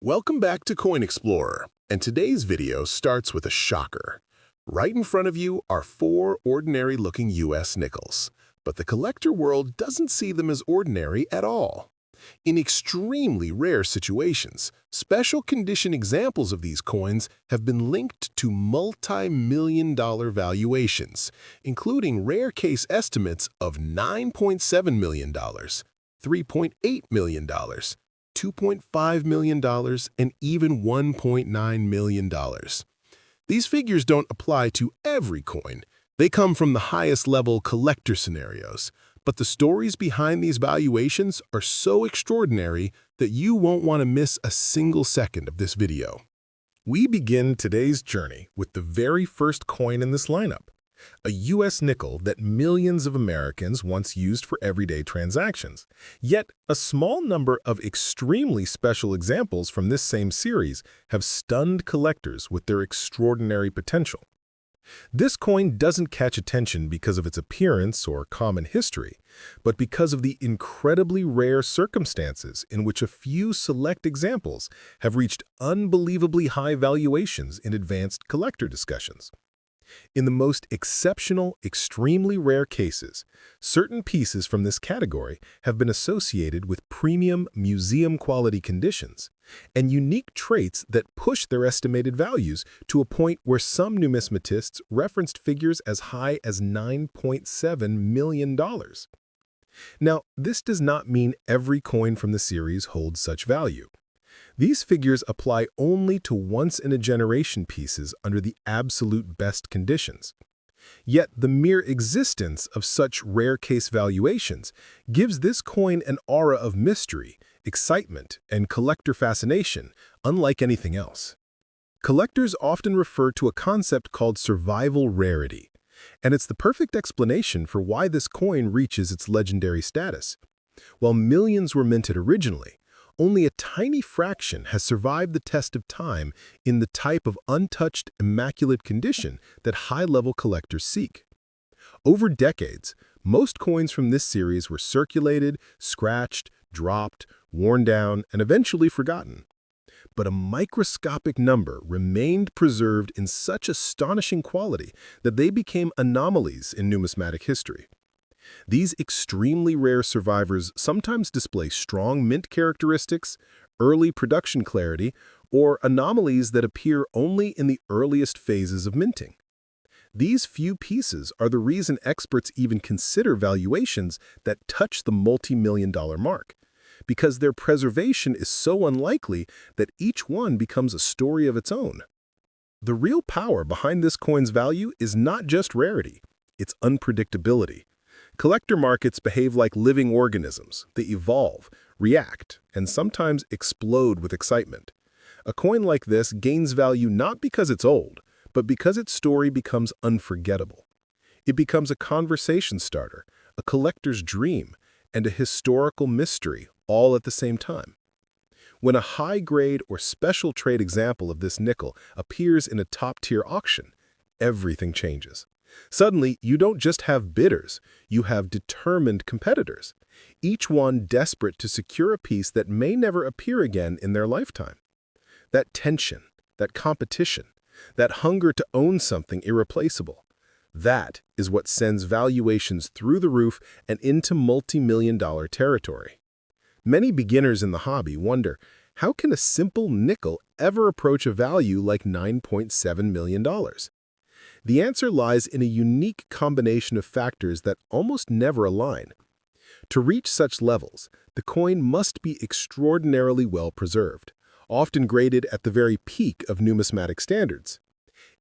Welcome back to Coin Explorer, and today's video starts with a shocker. Right in front of you are four ordinary-looking US nickels, but the collector world doesn't see them as ordinary at all. In extremely rare situations, special condition examples of these coins have been linked to multi-million-dollar valuations, including rare case estimates of $9.7 million, $3.8 million, $2.5 million, and even $1.9 million. These figures don't apply to every coin. They come from the highest-level collector scenarios. But the stories behind these valuations are so extraordinary that you won't want to miss a single second of this video. We begin today's journey with the very first coin in this lineup, a US nickel that millions of Americans once used for everyday transactions. Yet, a small number of extremely special examples from this same series have stunned collectors with their extraordinary potential. This coin doesn't catch attention because of its appearance or common history, but because of the incredibly rare circumstances in which a few select examples have reached unbelievably high valuations in advanced collector discussions. In the most exceptional, extremely rare cases, certain pieces from this category have been associated with premium museum-quality conditions and unique traits that push their estimated values to a point where some numismatists referenced figures as high as $9.7 million. Now, this does not mean every coin from the series holds such value. These figures apply only to once-in-a-generation pieces under the absolute best conditions. Yet the mere existence of such rare case valuations gives this coin an aura of mystery, excitement, and collector fascination, unlike anything else. Collectors often refer to a concept called survival rarity, and it's the perfect explanation for why this coin reaches its legendary status. While millions were minted originally, only a tiny fraction has survived the test of time in the type of untouched, immaculate condition that high-level collectors seek. Over decades, most coins from this series were circulated, scratched, dropped, worn down, and eventually forgotten. But a microscopic number remained preserved in such astonishing quality that they became anomalies in numismatic history. These extremely rare survivors sometimes display strong mint characteristics, early production clarity, or anomalies that appear only in the earliest phases of minting. These few pieces are the reason experts even consider valuations that touch the multi-million-dollar mark, because their preservation is so unlikely that each one becomes a story of its own. The real power behind this coin's value is not just rarity, it's unpredictability. Collector markets behave like living organisms. They evolve, react, and sometimes explode with excitement. A coin like this gains value not because it's old, but because its story becomes unforgettable. It becomes a conversation starter, a collector's dream, and a historical mystery all at the same time. When a high-grade or special trade example of this nickel appears in a top-tier auction, everything changes. Suddenly, you don't just have bidders, you have determined competitors, each one desperate to secure a piece that may never appear again in their lifetime. That tension, that competition, that hunger to own something irreplaceable, that is what sends valuations through the roof and into multi-million-dollar territory. Many beginners in the hobby wonder, how can a simple nickel ever approach a value like $9.7 million? The answer lies in a unique combination of factors that almost never align. To reach such levels, the coin must be extraordinarily well preserved, often graded at the very peak of numismatic standards.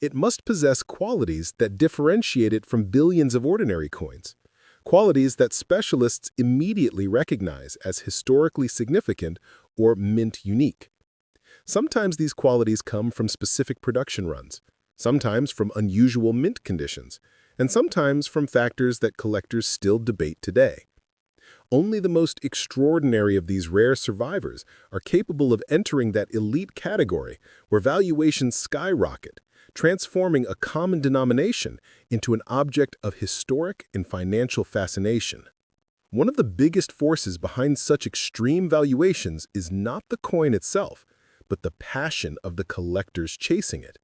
It must possess qualities that differentiate it from billions of ordinary coins, qualities that specialists immediately recognize as historically significant or mint unique. Sometimes these qualities come from specific production runs, sometimes from unusual mint conditions, and sometimes from factors that collectors still debate today. Only the most extraordinary of these rare survivors are capable of entering that elite category where valuations skyrocket, transforming a common denomination into an object of historic and financial fascination. One of the biggest forces behind such extreme valuations is not the coin itself, but the passion of the collectors chasing it.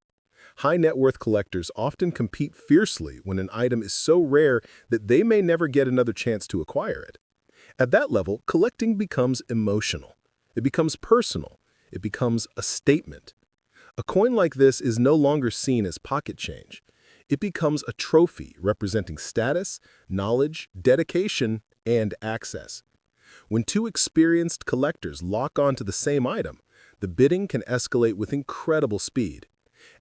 High net worth collectors often compete fiercely when an item is so rare that they may never get another chance to acquire it. At that level, collecting becomes emotional. It becomes personal. It becomes a statement. A coin like this is no longer seen as pocket change. It becomes a trophy representing status, knowledge, dedication, and access. When two experienced collectors lock onto the same item, the bidding can escalate with incredible speed.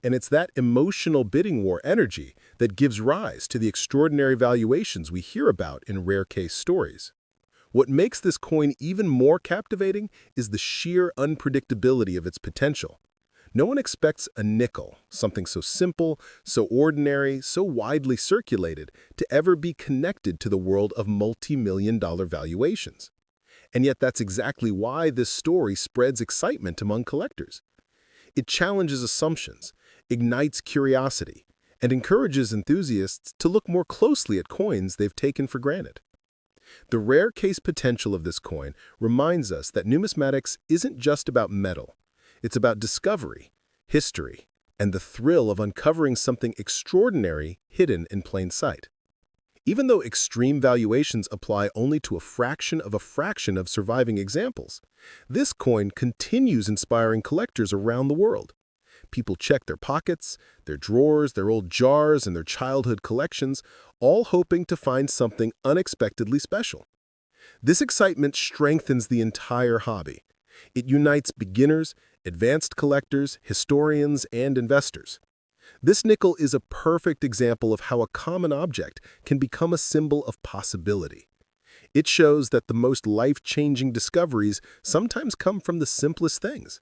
And it's that emotional bidding war energy that gives rise to the extraordinary valuations we hear about in rare case stories. What makes this coin even more captivating is the sheer unpredictability of its potential. No one expects a nickel, something so simple, so ordinary, so widely circulated, to ever be connected to the world of multi-million-dollar valuations. And yet that's exactly why this story spreads excitement among collectors. It challenges assumptions, ignites curiosity, and encourages enthusiasts to look more closely at coins they've taken for granted. The rare case potential of this coin reminds us that numismatics isn't just about metal. It's about discovery, history, and the thrill of uncovering something extraordinary hidden in plain sight. Even though extreme valuations apply only to a fraction of surviving examples, this coin continues inspiring collectors around the world. People check their pockets, their drawers, their old jars, and their childhood collections, all hoping to find something unexpectedly special. This excitement strengthens the entire hobby. It unites beginners, advanced collectors, historians, and investors. This nickel is a perfect example of how a common object can become a symbol of possibility. It shows that the most life-changing discoveries sometimes come from the simplest things,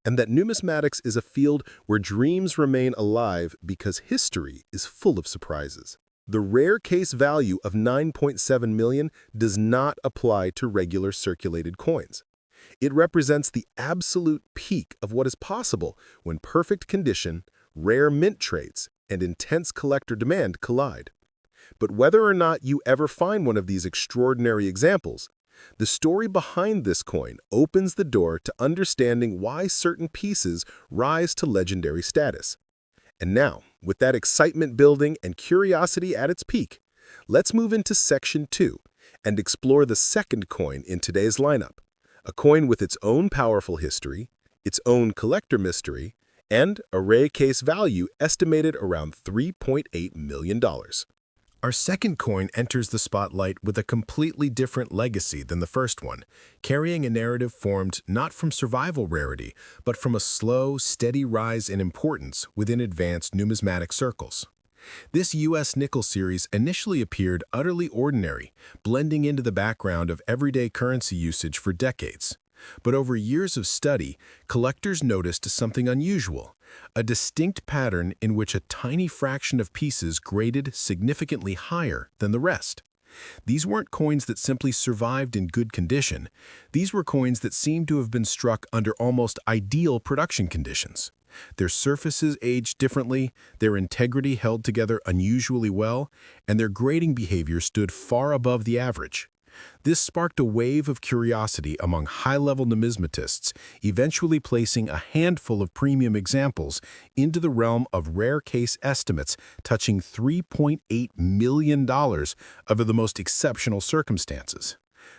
and that numismatics is a field where dreams remain alive because history is full of surprises. The rare case value of $9.7 million does not apply to regular circulated coins. It represents the absolute peak of what is possible when perfect condition, rare mint traits, and intense collector demand collide. But whether or not you ever find one of these extraordinary examples, the story behind this coin opens the door to understanding why certain pieces rise to legendary status. And now, with that excitement building and curiosity at its peak, let's move into Section 2 and explore the second coin in today's lineup, a coin with its own powerful history, its own collector mystery, and a rare case value estimated around $3.8 million. Our second coin enters the spotlight with a completely different legacy than the first one, carrying a narrative formed not from survival rarity, but from a slow, steady rise in importance within advanced numismatic circles. This U.S. nickel series initially appeared utterly ordinary, blending into the background of everyday currency usage for decades. But over years of study, collectors noticed something unusual, a distinct pattern in which a tiny fraction of pieces graded significantly higher than the rest. These weren't coins that simply survived in good condition. These were coins that seemed to have been struck under almost ideal production conditions. Their surfaces aged differently, their integrity held together unusually well, and their grading behavior stood far above the average. This sparked a wave of curiosity among high-level numismatists, eventually placing a handful of premium examples into the realm of rare case estimates touching $3.8 million under the most exceptional circumstances.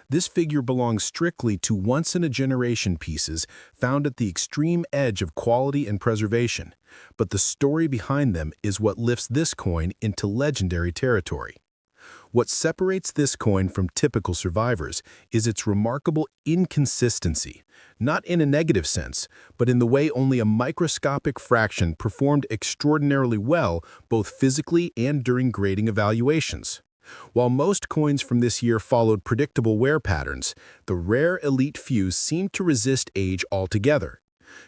This figure belongs strictly to once-in-a-generation pieces found at the extreme edge of quality and preservation, but the story behind them is what lifts this coin into legendary territory. What separates this coin from typical survivors is its remarkable inconsistency, not in a negative sense, but in the way only a microscopic fraction performed extraordinarily well both physically and during grading evaluations. While most coins from this year followed predictable wear patterns, the rare elite few seemed to resist age altogether.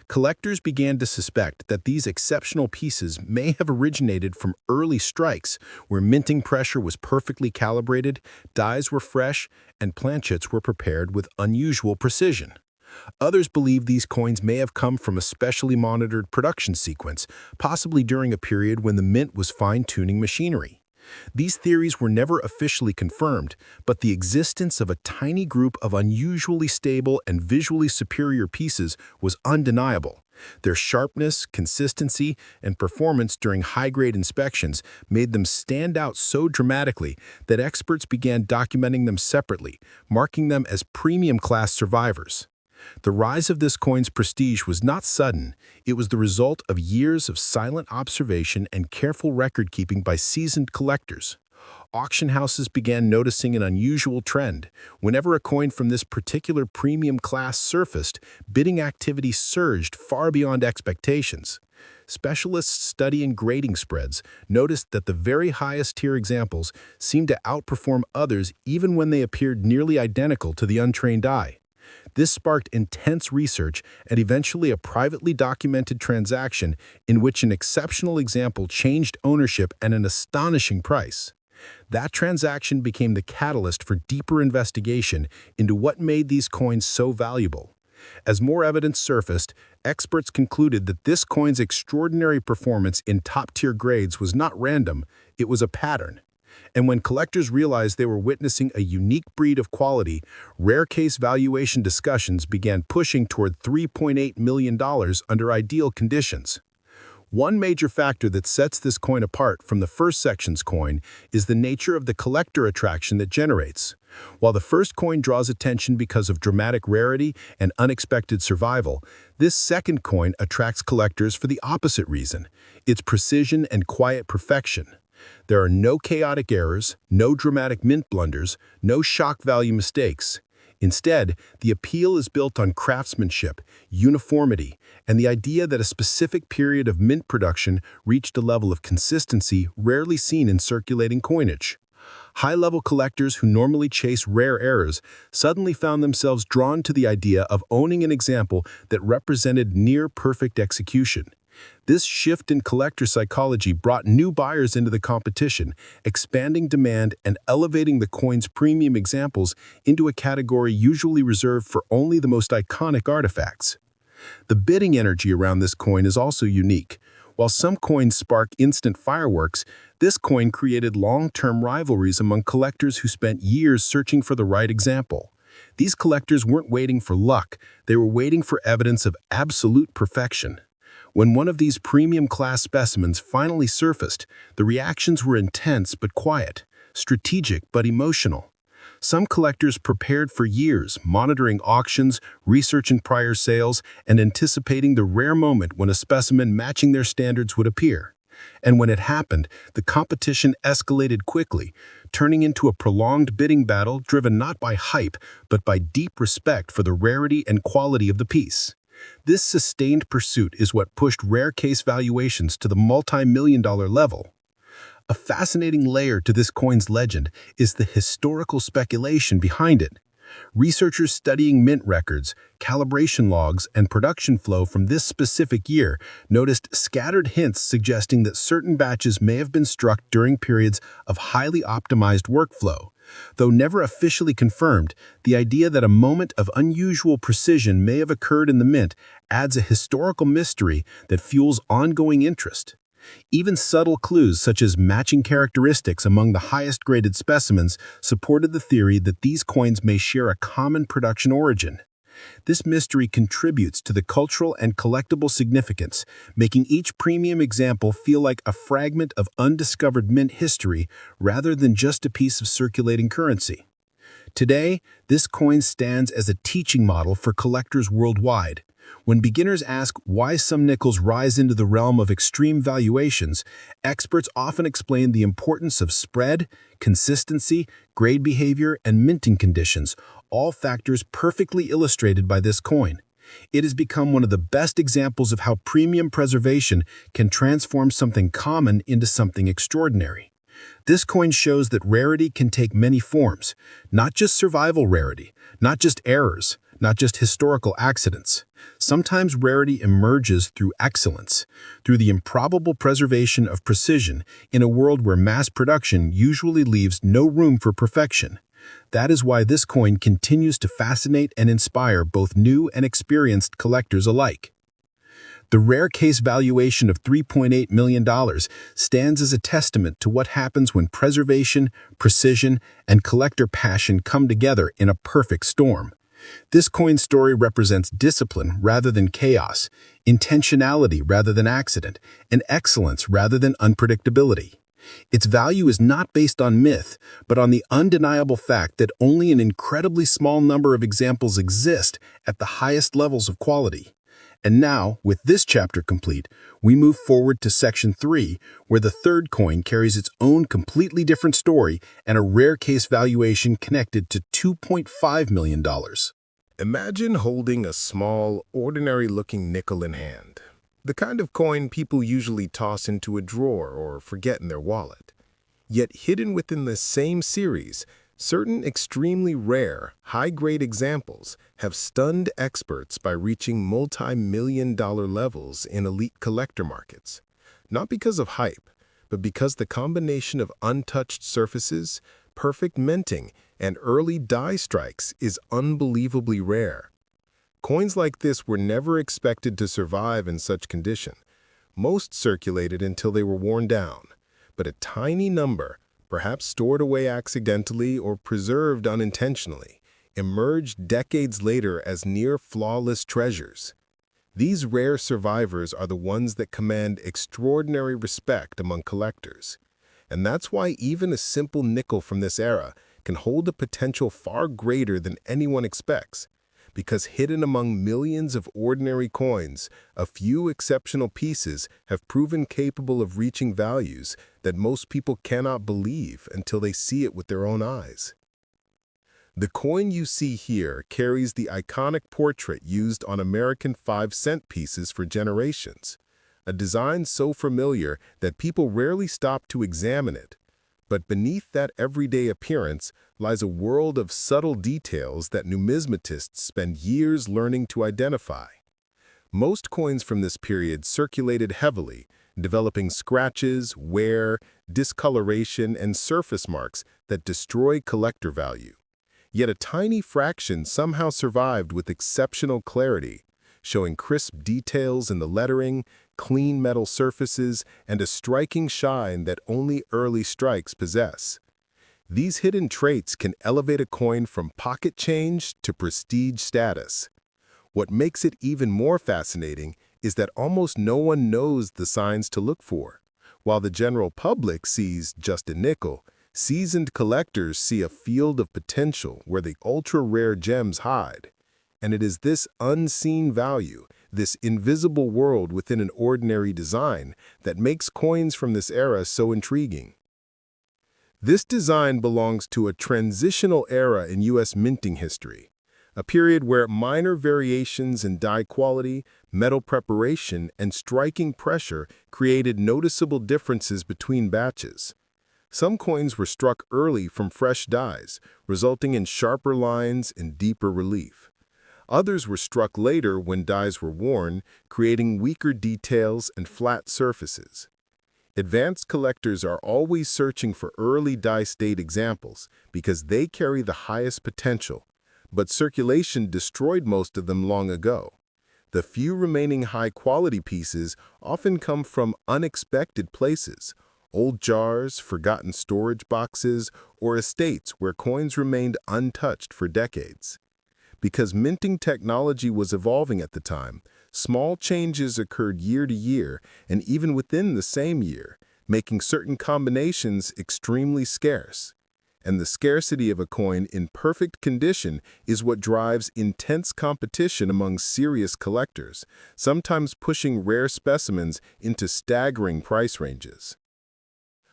Collectors began to suspect that these exceptional pieces may have originated from early strikes where minting pressure was perfectly calibrated, dies were fresh, and planchets were prepared with unusual precision. Others believe these coins may have come from a specially monitored production sequence, possibly during a period when the mint was fine-tuning machinery. These theories were never officially confirmed, but the existence of a tiny group of unusually stable and visually superior pieces was undeniable. Their sharpness, consistency, and performance during high-grade inspections made them stand out so dramatically that experts began documenting them separately, marking them as premium-class survivors. The rise of this coin's prestige was not sudden. It was the result of years of silent observation and careful record-keeping by seasoned collectors. Auction houses began noticing an unusual trend. Whenever a coin from this particular premium class surfaced, bidding activity surged far beyond expectations. Specialists studying grading spreads noticed that the very highest-tier examples seemed to outperform others even when they appeared nearly identical to the untrained eye. This sparked intense research and eventually a privately documented transaction in which an exceptional example changed ownership at an astonishing price. That transaction became the catalyst for deeper investigation into what made these coins so valuable. As more evidence surfaced, experts concluded that this coin's extraordinary performance in top-tier grades was not random, it was a pattern. And when collectors realized they were witnessing a unique breed of quality, rare case valuation discussions began pushing toward $3.8 million under ideal conditions. One major factor that sets this coin apart from the first section's coin is the nature of the collector attraction that generates. While the first coin draws attention because of dramatic rarity and unexpected survival, this second coin attracts collectors for the opposite reason: its precision and quiet perfection. There are no chaotic errors, no dramatic mint blunders, no shock value mistakes. Instead, the appeal is built on craftsmanship, uniformity, and the idea that a specific period of mint production reached a level of consistency rarely seen in circulating coinage. High-level collectors who normally chase rare errors suddenly found themselves drawn to the idea of owning an example that represented near-perfect execution. This shift in collector psychology brought new buyers into the competition, expanding demand and elevating the coin's premium examples into a category usually reserved for only the most iconic artifacts. The bidding energy around this coin is also unique. While some coins spark instant fireworks, this coin created long-term rivalries among collectors who spent years searching for the right example. These collectors weren't waiting for luck, they were waiting for evidence of absolute perfection. When one of these premium-class specimens finally surfaced, the reactions were intense but quiet, strategic but emotional. Some collectors prepared for years, monitoring auctions, researching prior sales, and anticipating the rare moment when a specimen matching their standards would appear. And when it happened, the competition escalated quickly, turning into a prolonged bidding battle driven not by hype, but by deep respect for the rarity and quality of the piece. This sustained pursuit is what pushed rare case valuations to the multi-million-dollar level. A fascinating layer to this coin's legend is the historical speculation behind it. Researchers studying mint records, calibration logs, and production flow from this specific year noticed scattered hints suggesting that certain batches may have been struck during periods of highly optimized workflow. Though never officially confirmed, the idea that a moment of unusual precision may have occurred in the mint adds a historical mystery that fuels ongoing interest. Even subtle clues such as matching characteristics among the highest-graded specimens supported the theory that these coins may share a common production origin. This mystery contributes to the cultural and collectible significance, making each premium example feel like a fragment of undiscovered mint history rather than just a piece of circulating currency. Today, this coin stands as a teaching model for collectors worldwide. When beginners ask why some nickels rise into the realm of extreme valuations, experts often explain the importance of spread, consistency, grade behavior, and minting conditions, all factors perfectly illustrated by this coin. It has become one of the best examples of how premium preservation can transform something common into something extraordinary. This coin shows that rarity can take many forms, not just survival rarity, not just errors, not just historical accidents. Sometimes rarity emerges through excellence, through the improbable preservation of precision in a world where mass production usually leaves no room for perfection. That is why this coin continues to fascinate and inspire both new and experienced collectors alike. The rare case valuation of $3.8 million stands as a testament to what happens when preservation, precision, and collector passion come together in a perfect storm. This coin story represents discipline rather than chaos, intentionality rather than accident, and excellence rather than unpredictability. Its value is not based on myth, but on the undeniable fact that only an incredibly small number of examples exist at the highest levels of quality. And now, with this chapter complete, we move forward to Section 3, where the third coin carries its own completely different story and a rare case valuation connected to $2.5 million. Imagine holding a small, ordinary-looking nickel in hand. The kind of coin people usually toss into a drawer or forget in their wallet. Yet hidden within the same series, certain extremely rare, high-grade examples have stunned experts by reaching multi-million-dollar levels in elite collector markets. Not because of hype, but because the combination of untouched surfaces, perfect minting, and early die strikes is unbelievably rare. Coins like this were never expected to survive in such condition. Most circulated until they were worn down, but a tiny number, perhaps stored away accidentally or preserved unintentionally, emerged decades later as near-flawless treasures. These rare survivors are the ones that command extraordinary respect among collectors. And that's why even a simple nickel from this era can hold a potential far greater than anyone expects. Because hidden among millions of ordinary coins, a few exceptional pieces have proven capable of reaching values that most people cannot believe until they see it with their own eyes. The coin you see here carries the iconic portrait used on American 5-cent pieces for generations, a design so familiar that people rarely stop to examine it. But beneath that everyday appearance lies a world of subtle details that numismatists spend years learning to identify. Most coins from this period circulated heavily, developing scratches, wear, discoloration, and surface marks that destroy collector value. Yet a tiny fraction somehow survived with exceptional clarity, showing crisp details in the lettering, clean metal surfaces, and a striking shine that only early strikes possess. These hidden traits can elevate a coin from pocket change to prestige status. What makes it even more fascinating is that almost no one knows the signs to look for. While the general public sees just a nickel, seasoned collectors see a field of potential where the ultra-rare gems hide. And it is this unseen value, this invisible world within an ordinary design, that makes coins from this era so intriguing. This design belongs to a transitional era in U.S. minting history, a period where minor variations in die quality, metal preparation, and striking pressure created noticeable differences between batches. Some coins were struck early from fresh dies, resulting in sharper lines and deeper relief. Others were struck later when dies were worn, creating weaker details and flat surfaces. Advanced collectors are always searching for early die-state examples because they carry the highest potential, but circulation destroyed most of them long ago. The few remaining high-quality pieces often come from unexpected places: old jars, forgotten storage boxes, or estates where coins remained untouched for decades. Because minting technology was evolving at the time, small changes occurred year to year and even within the same year, making certain combinations extremely scarce. And the scarcity of a coin in perfect condition is what drives intense competition among serious collectors, sometimes pushing rare specimens into staggering price ranges.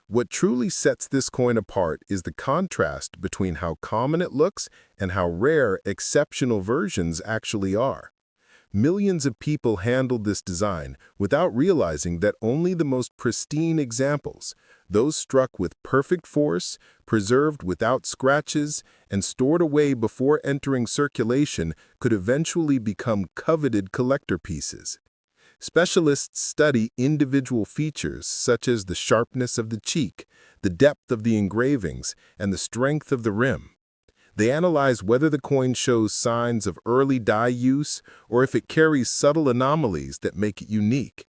What truly sets this coin apart is the contrast between how common it looks and how rare exceptional versions actually are. Millions of people handled this design without realizing that only the most pristine examples, those struck with perfect force, preserved without scratches, and stored away before entering circulation, could eventually become coveted collector pieces. Specialists study individual features such as the sharpness of the cheek, the depth of the engravings, and the strength of the rim. They analyze whether the coin shows signs of early dye use or if it carries subtle anomalies that make it unique.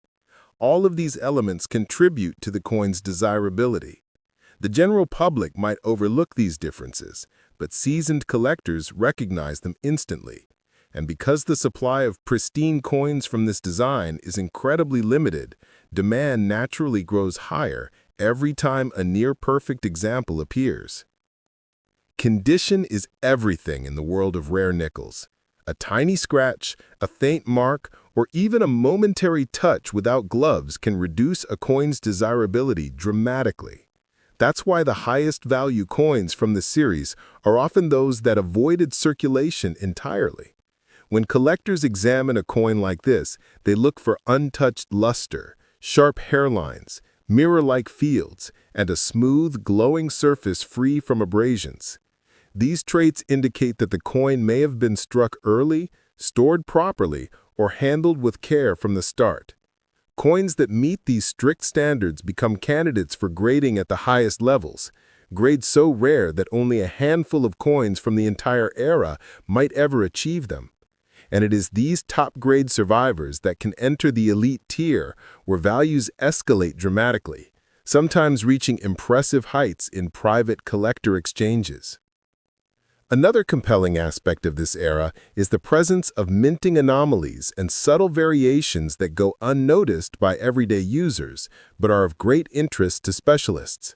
All of these elements contribute to the coin's desirability. The general public might overlook these differences, but seasoned collectors recognize them instantly. And because the supply of pristine coins from this design is incredibly limited, demand naturally grows higher every time a near-perfect example appears. Condition is everything in the world of rare nickels. A tiny scratch, a faint mark, or even a momentary touch without gloves can reduce a coin's desirability dramatically. That's why the highest value coins from the series are often those that avoided circulation entirely. When collectors examine a coin like this, they look for untouched luster, sharp hairlines, mirror-like fields, and a smooth, glowing surface free from abrasions. These traits indicate that the coin may have been struck early, stored properly, or handled with care from the start. Coins that meet these strict standards become candidates for grading at the highest levels, grades so rare that only a handful of coins from the entire era might ever achieve them. And it is these top-grade survivors that can enter the elite tier, where values escalate dramatically, sometimes reaching impressive heights in private collector exchanges. Another compelling aspect of this era is the presence of minting anomalies and subtle variations that go unnoticed by everyday users, but are of great interest to specialists.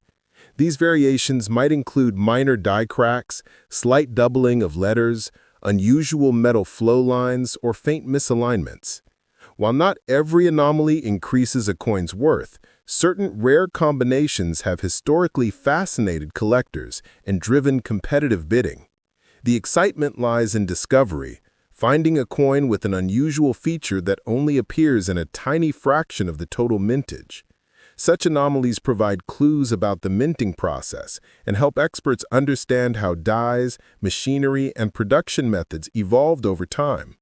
These variations might include minor die cracks, slight doubling of letters, unusual metal flow lines, or faint misalignments. While not every anomaly increases a coin's worth, certain rare combinations have historically fascinated collectors and driven competitive bidding. The excitement lies in discovery, finding a coin with an unusual feature that only appears in a tiny fraction of the total mintage. Such anomalies provide clues about the minting process and help experts understand how dyes, machinery, and production methods evolved over time.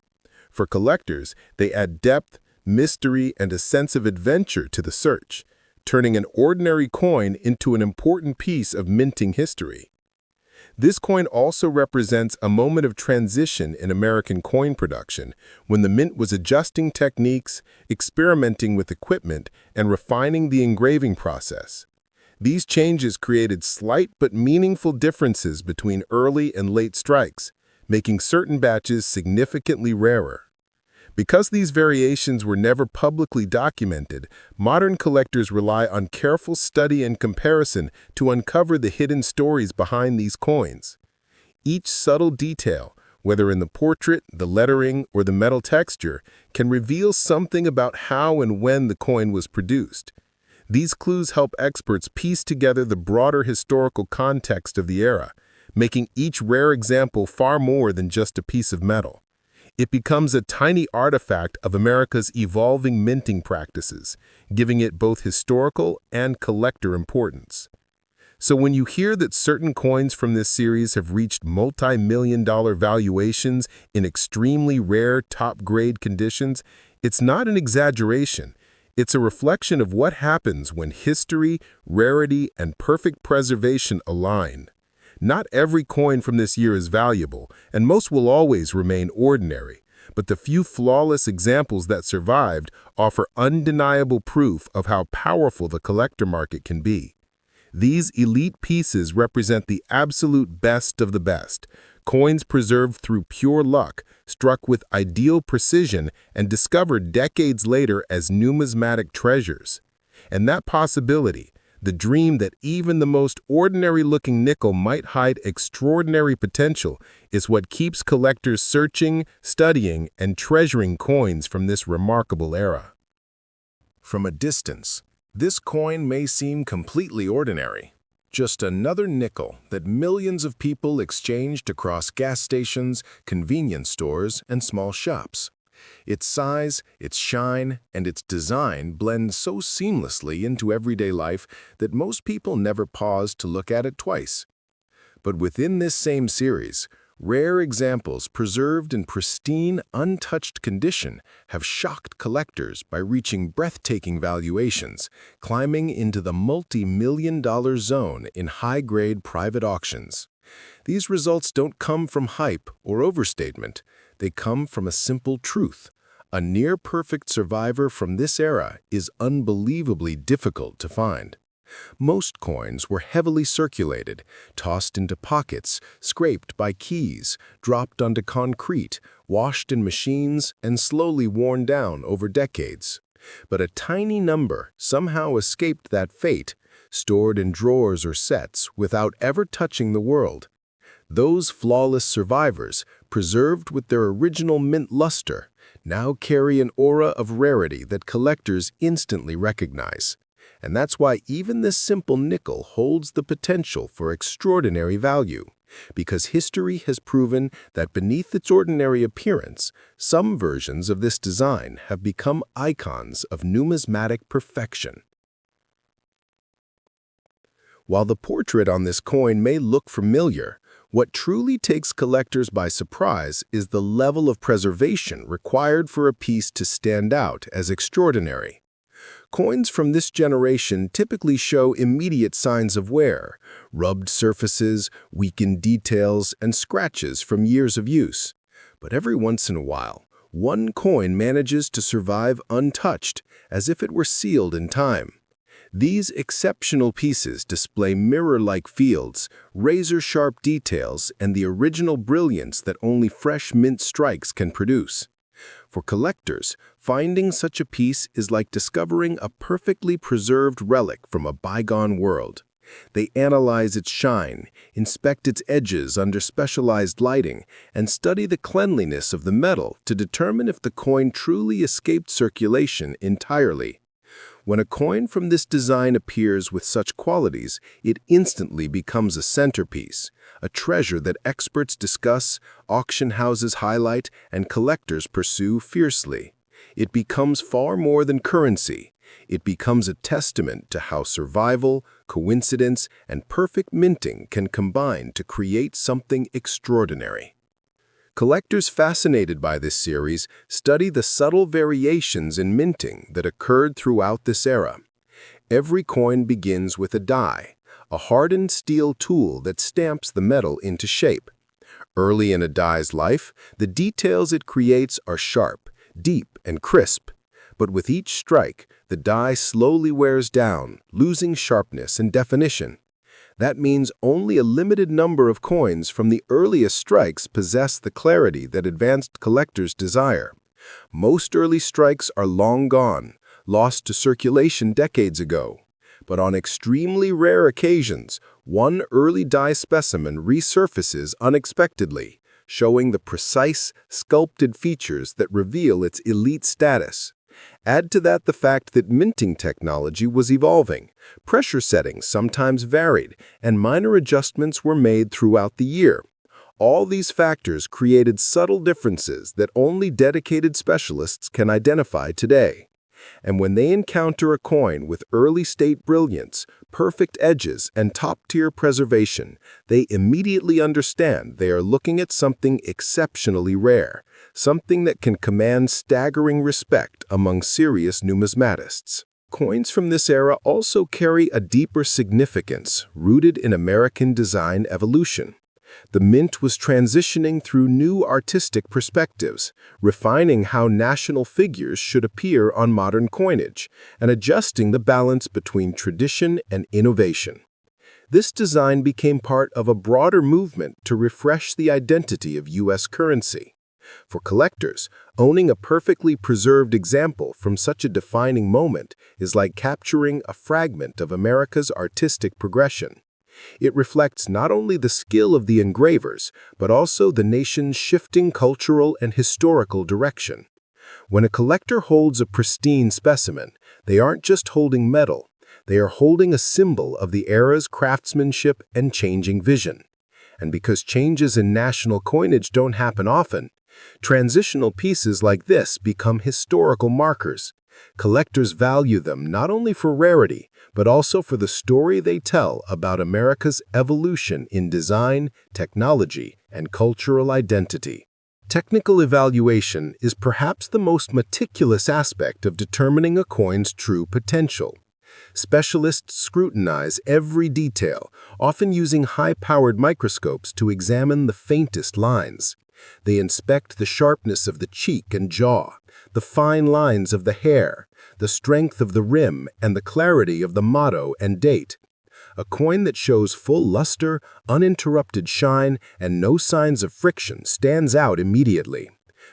For collectors, they add depth, mystery, and a sense of adventure to the search, turning an ordinary coin into an important piece of minting history. This coin also represents a moment of transition in American coin production, when the mint was adjusting techniques, experimenting with equipment, and refining the engraving process. These changes created slight but meaningful differences between early and late strikes, making certain batches significantly rarer. Because these variations were never publicly documented, modern collectors rely on careful study and comparison to uncover the hidden stories behind these coins. Each subtle detail, whether in the portrait, the lettering, or the metal texture, can reveal something about how and when the coin was produced. These clues help experts piece together the broader historical context of the era, making each rare example far more than just a piece of metal. It becomes a tiny artifact of America's evolving minting practices, giving it both historical and collector importance. So when you hear that certain coins from this series have reached multi-million-dollar valuations in extremely rare top-grade conditions, it's not an exaggeration. It's a reflection of what happens when history, rarity, and perfect preservation align. Not every coin from this year is valuable, and most will always remain ordinary, but the few flawless examples that survived offer undeniable proof of how powerful the collector market can be. These elite pieces represent the absolute best of the best, coins preserved through pure luck, struck with ideal precision, and discovered decades later as numismatic treasures. And that possibility, the dream that even the most ordinary-looking nickel might hide extraordinary potential, is what keeps collectors searching, studying, and treasuring coins from this remarkable era. From a distance, this coin may seem completely ordinary. Just another nickel that millions of people exchanged across gas stations, convenience stores, and small shops. Its size, its shine, and its design blend so seamlessly into everyday life that most people never pause to look at it twice. But within this same series, rare examples preserved in pristine, untouched condition have shocked collectors by reaching breathtaking valuations, climbing into the multi-million-dollar zone in high-grade private auctions. These results don't come from hype or overstatement. They come from a simple truth. A near-perfect survivor from this era is unbelievably difficult to find. Most coins were heavily circulated, tossed into pockets, scraped by keys, dropped onto concrete, washed in machines, and slowly worn down over decades. But a tiny number somehow escaped that fate, stored in drawers or sets without ever touching the world. Those flawless survivors, preserved with their original mint luster, now carry an aura of rarity that collectors instantly recognize. And that's why even this simple nickel holds the potential for extraordinary value, because history has proven that beneath its ordinary appearance, some versions of this design have become icons of numismatic perfection. While the portrait on this coin may look familiar, what truly takes collectors by surprise is the level of preservation required for a piece to stand out as extraordinary. Coins from this generation typically show immediate signs of wear, rubbed surfaces, weakened details, and scratches from years of use. But every once in a while, one coin manages to survive untouched, as if it were sealed in time. These exceptional pieces display mirror-like fields, razor-sharp details, and the original brilliance that only fresh mint strikes can produce. For collectors, finding such a piece is like discovering a perfectly preserved relic from a bygone world. They analyze its shine, inspect its edges under specialized lighting, and study the cleanliness of the metal to determine if the coin truly escaped circulation entirely. When a coin from this design appears with such qualities, it instantly becomes a centerpiece, a treasure that experts discuss, auction houses highlight, and collectors pursue fiercely. It becomes far more than currency. It becomes a testament to how survival, coincidence, and perfect minting can combine to create something extraordinary. Collectors fascinated by this series study the subtle variations in minting that occurred throughout this era. Every coin begins with a die, a hardened steel tool that stamps the metal into shape. Early in a die's life, the details it creates are sharp, deep, and crisp. But with each strike, the die slowly wears down, losing sharpness and definition. That means only a limited number of coins from the earliest strikes possess the clarity that advanced collectors desire. Most early strikes are long gone, lost to circulation decades ago. But on extremely rare occasions, one early die specimen resurfaces unexpectedly, showing the precise, sculpted features that reveal its elite status. Add to that the fact that minting technology was evolving, pressure settings sometimes varied, and minor adjustments were made throughout the year. All these factors created subtle differences that only dedicated specialists can identify today. And when they encounter a coin with early-state brilliance, perfect edges, and top-tier preservation, they immediately understand they are looking at something exceptionally rare, something that can command staggering respect among serious numismatists. Coins from this era also carry a deeper significance rooted in American design evolution. The mint was transitioning through new artistic perspectives, refining how national figures should appear on modern coinage, and adjusting the balance between tradition and innovation. This design became part of a broader movement to refresh the identity of U.S. currency. For collectors, owning a perfectly preserved example from such a defining moment is like capturing a fragment of America's artistic progression. It reflects not only the skill of the engravers, but also the nation's shifting cultural and historical direction. When a collector holds a pristine specimen, they aren't just holding metal, they are holding a symbol of the era's craftsmanship and changing vision. And because changes in national coinage don't happen often, transitional pieces like this become historical markers. Collectors value them not only for rarity, but also for the story they tell about America's evolution in design, technology, and cultural identity. Technical evaluation is perhaps the most meticulous aspect of determining a coin's true potential. Specialists scrutinize every detail, often using high-powered microscopes to examine the faintest lines. They inspect the sharpness of the cheek and jaw, the fine lines of the hair, the strength of the rim, and the clarity of the motto and date. A coin that shows full luster, uninterrupted shine, and no signs of friction stands out immediately.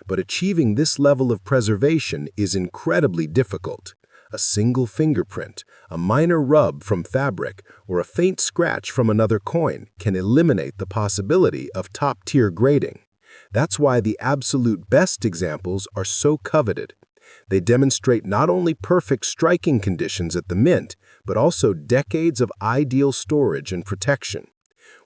But achieving this level of preservation is incredibly difficult. A single fingerprint, a minor rub from fabric, or a faint scratch from another coin can eliminate the possibility of top-tier grading. That's why the absolute best examples are so coveted. They demonstrate not only perfect striking conditions at the mint, but also decades of ideal storage and protection.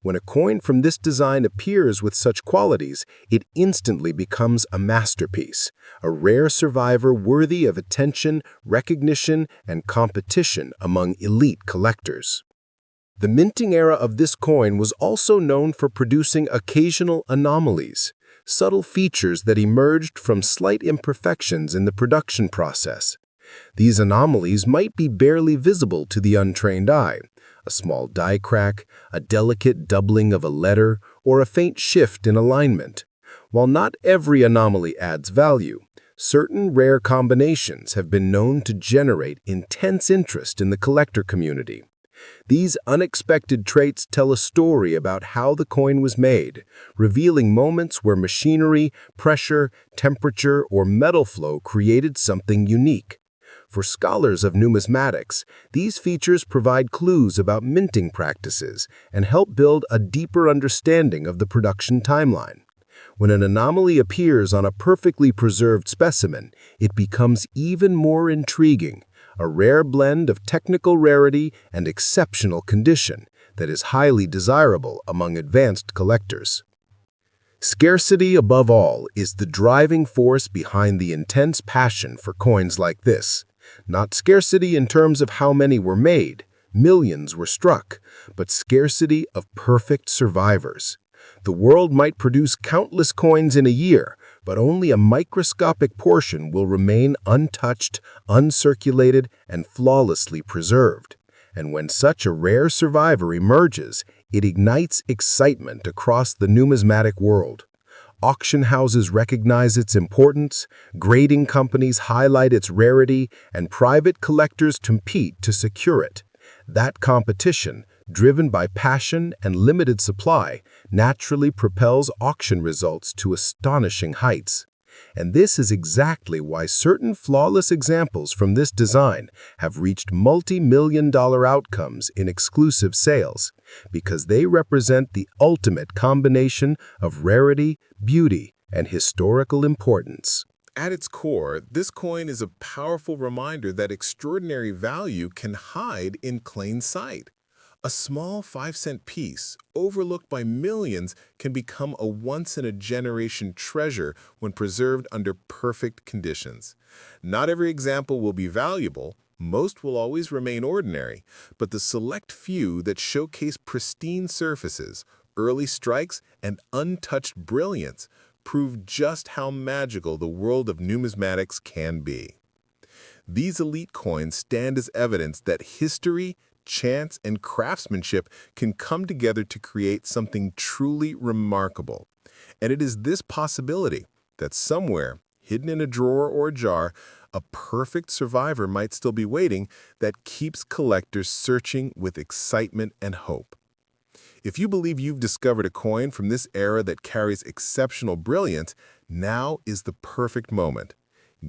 When a coin from this design appears with such qualities, it instantly becomes a masterpiece, a rare survivor worthy of attention, recognition, and competition among elite collectors. The minting era of this coin was also known for producing occasional anomalies, subtle features that emerged from slight imperfections in the production process. These anomalies might be barely visible to the untrained eye: a small die crack, a delicate doubling of a letter, or a faint shift in alignment. While not every anomaly adds value, certain rare combinations have been known to generate intense interest in the collector community. These unexpected traits tell a story about how the coin was made, revealing moments where machinery, pressure, temperature, or metal flow created something unique. For scholars of numismatics, these features provide clues about minting practices and help build a deeper understanding of the production timeline. When an anomaly appears on a perfectly preserved specimen, it becomes even more intriguing, a rare blend of technical rarity and exceptional condition that is highly desirable among advanced collectors. Scarcity, above all, is the driving force behind the intense passion for coins like this. Not scarcity in terms of how many were made, millions were struck, but scarcity of perfect survivors. The world might produce countless coins in a year, but only a microscopic portion will remain untouched, uncirculated, and flawlessly preserved. And when such a rare survivor emerges, it ignites excitement across the numismatic world. Auction houses recognize its importance, grading companies highlight its rarity, and private collectors compete to secure it. That competition, driven by passion and limited supply, naturally propels auction results to astonishing heights. And this is exactly why certain flawless examples from this design have reached multi-million-dollar outcomes in exclusive sales, because they represent the ultimate combination of rarity, beauty, and historical importance. At its core, this coin is a powerful reminder that extraordinary value can hide in plain sight. A small 5-cent piece, overlooked by millions, can become a once-in-a-generation treasure when preserved under perfect conditions. Not every example will be valuable, most will always remain ordinary, but the select few that showcase pristine surfaces, early strikes, and untouched brilliance prove just how magical the world of numismatics can be. These elite coins stand as evidence that history, chance, and craftsmanship can come together to create something truly remarkable. And it is this possibility that somewhere, hidden in a drawer or a jar, a perfect survivor might still be waiting that keeps collectors searching with excitement and hope. If you believe you've discovered a coin from this era that carries exceptional brilliance, now is the perfect moment.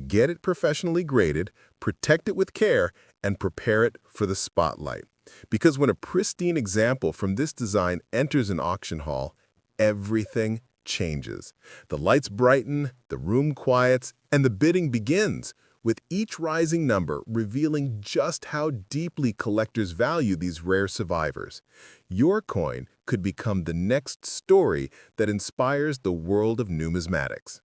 Get it professionally graded, protect it with care, and prepare it for the spotlight. Because when a pristine example from this design enters an auction hall, everything changes. The lights brighten, the room quiets, and the bidding begins, with each rising number revealing just how deeply collectors value these rare survivors. Your coin could become the next story that inspires the world of numismatics.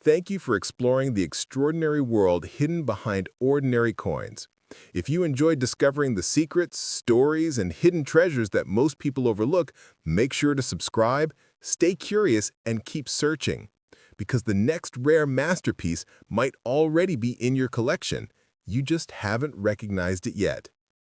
Thank you for exploring the extraordinary world hidden behind ordinary coins. If you enjoyed discovering the secrets, stories, and hidden treasures that most people overlook, make sure to subscribe, stay curious, and keep searching. Because the next rare masterpiece might already be in your collection. You just haven't recognized it yet.